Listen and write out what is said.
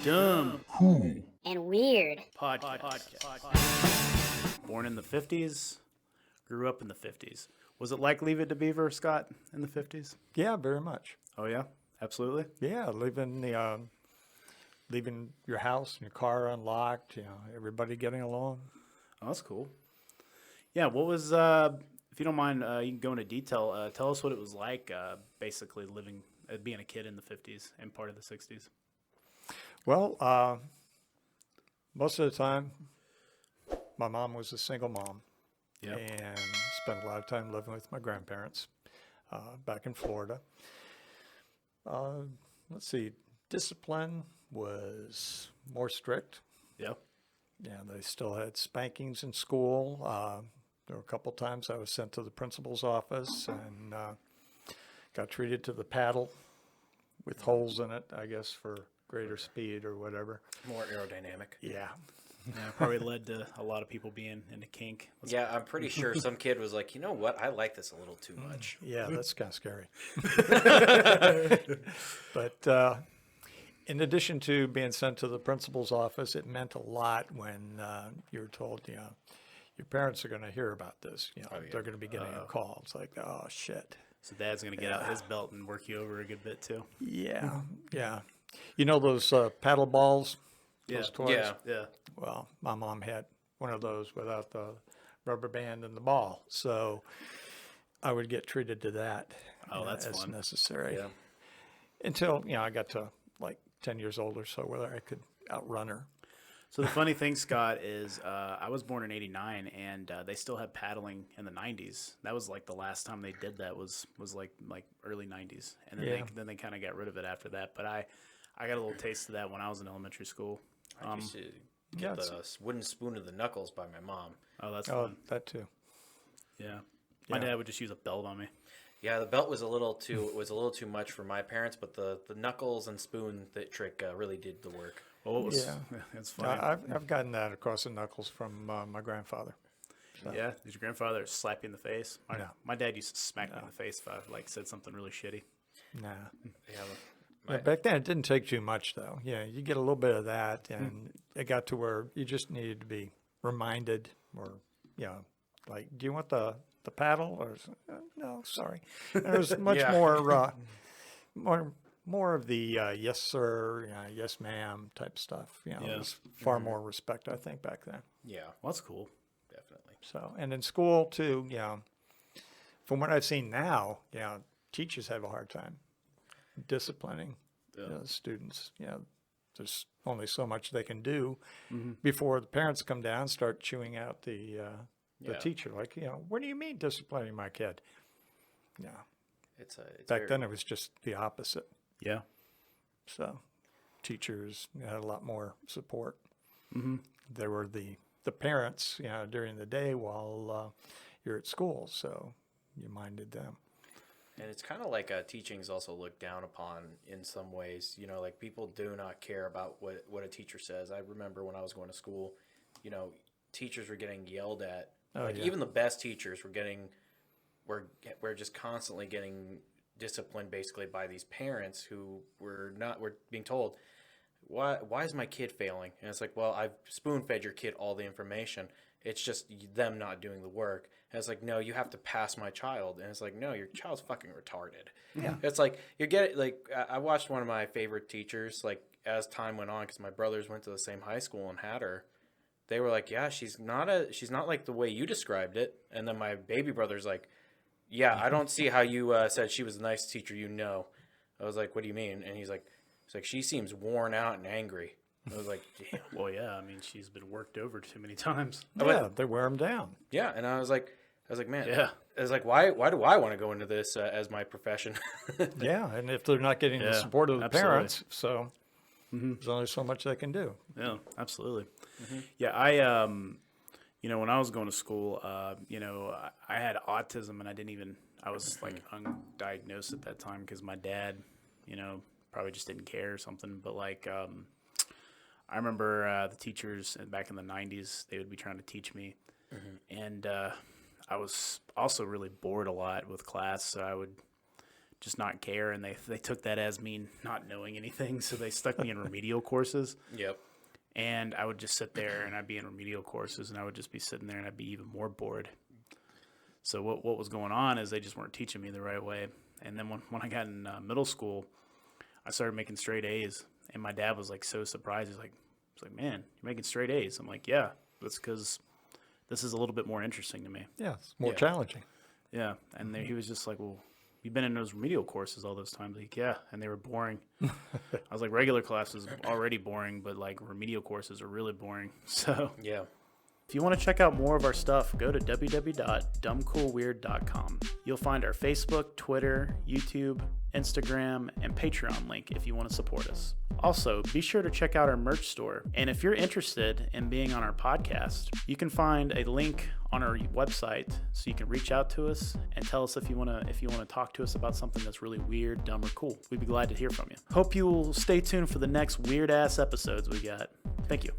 Dumb and weird. podcast. Born in the 50s, grew up in the 50s. Was it like Leave It to Beaver, Scott, in the 50s? Yeah, very much. Oh, yeah? Absolutely? Yeah, leaving your house and your car unlocked. Everybody getting along. Oh, that's cool. Yeah, what was, if you don't mind, you can go into detail. Tell us what it was like, basically living, being a kid in the 50s and part of the 60s. Well, most of the time, my mom was a single mom, Yeah. and spent a lot of time living with my grandparents back in Florida. Let's see, discipline was more strict. Yeah. Yeah, they still had spankings in school. There were a couple times I was sent to the principal's office and got treated to the paddle with holes in it, I guess, for greater speed or whatever. More aerodynamic. Yeah. Yeah, probably led to a lot of people being into kink. Yeah, I'm pretty sure some kid was like, you know what? I like this a little too much. Yeah, that's kind of scary. But in addition to being sent to the principal's office, it meant a lot when you were told, your parents are going to hear about this. They're going to be getting a call. It's like, oh, shit. So dad's going to get out his belt and work you over a good bit, too. Yeah, yeah. You know those paddle balls? Those toys? Yeah. Well, my mom had one of those without the rubber band and the ball. So I would get treated to that That's as fun. necessary. Yeah. Until, I got to like 10 years old or so where I could outrun her. So the funny thing, Scott, is I was born in '89, and they still had paddling in the '90s. That was like the last time they did that was like early '90s, and then they kind of got rid of it after that. But I got a little taste of that when I was in elementary school. I used to get the wooden spoon of the knuckles by my mom. Oh, that's Oh, fun. that too. Yeah. My dad would just use a belt on me. Yeah, the belt was a little too much for my parents, but the knuckles and spoon that trick really did the work. Oh, it was, Yeah. it's funny. I've gotten that across the knuckles from my grandfather. Yeah, did your grandfather slap you in the face? No. My dad used to smack me in the face if I said something really shitty. Nah. Yeah, Yeah, back then, it didn't take too much, though. Yeah, you get a little bit of that, and it got to where you just needed to be reminded, or, like, do you want the paddle? Or no, sorry. There was much Yeah. more of the yes, sir, yes, ma'am type stuff. There was far more respect, I think, back then. yeah, Well, that's cool. definitely. So, and in school too, from what I've seen now, teachers have a hard time disciplining students. There's only so much they can do before the parents come down and start chewing out the teacher. Like, what do you mean disciplining my kid? Yeah. It's Back then it was just the opposite. Yeah. So teachers had a lot more support. Mm-hmm. There were the parents, during the day while you're at school. So you minded them. And it's kind of like teaching is also looked down upon in some ways. Like people do not care about what a teacher says. I remember when I was going to school, teachers were getting yelled at. Even the best teachers were just constantly getting disciplined basically by these parents who were being told, why is my kid failing? And it's like, well, I've spoon fed your kid all the information. It's just them not doing the work. And it's like, no, you have to pass my child. And it's like, no, your child's fucking retarded. Yeah. It's like, I watched one of my favorite teachers, like, as time went on, because my brothers went to the same high school and had her. They were like, yeah, she's not like the way you described it. And then my baby brother's like, yeah, I don't see how you said she was a nice teacher, I was like, what do you mean? And he's like, she seems worn out and angry. I was like, damn. Well, yeah. I mean, she's been worked over too many times. Yeah, they wear them down. Yeah, and I was like, man. Yeah. I was like, why do I want to go into this as my profession? Yeah, and if they're not getting the support of the parents, so there's only so much they can do. Yeah, absolutely. Yeah, I, when I was going to school, I had autism, and I was like undiagnosed at that time because my dad, probably just didn't care or something. But like, I remember the teachers back in the '90s, they would be trying to teach me, and I was also really bored a lot with class, so I would just not care, and they took that as me not knowing anything, so they stuck me in remedial courses. Yep. And I would just sit there, and I'd be in remedial courses, and I would just be sitting there, and I'd be even more bored. So what was going on is they just weren't teaching me the right way. And then when I got in middle school, I started making straight A's, and my dad was like so surprised. He's like, man, you're making straight A's. I'm like, yeah, that's because this is a little bit more interesting to me. Yeah, it's more Yeah. challenging. Yeah, and he was just like, well, you've been in those remedial courses all those times. Like, yeah, and they were boring. I was like, regular classes already boring, but like remedial courses are really boring. So Yeah. if you want to check out more of our stuff, go to www.dumbcoolweird.com. You'll find our Facebook, Twitter, YouTube, Instagram, and Patreon link if you want to support us. Also, be sure to check out our merch store. And if you're interested in being on our podcast, you can find a link on our website so you can reach out to us and tell us if you want to talk to us about something that's really weird, dumb, or cool. We'd be glad to hear from you. Hope you will stay tuned for the next weird ass episodes we got. Thank you.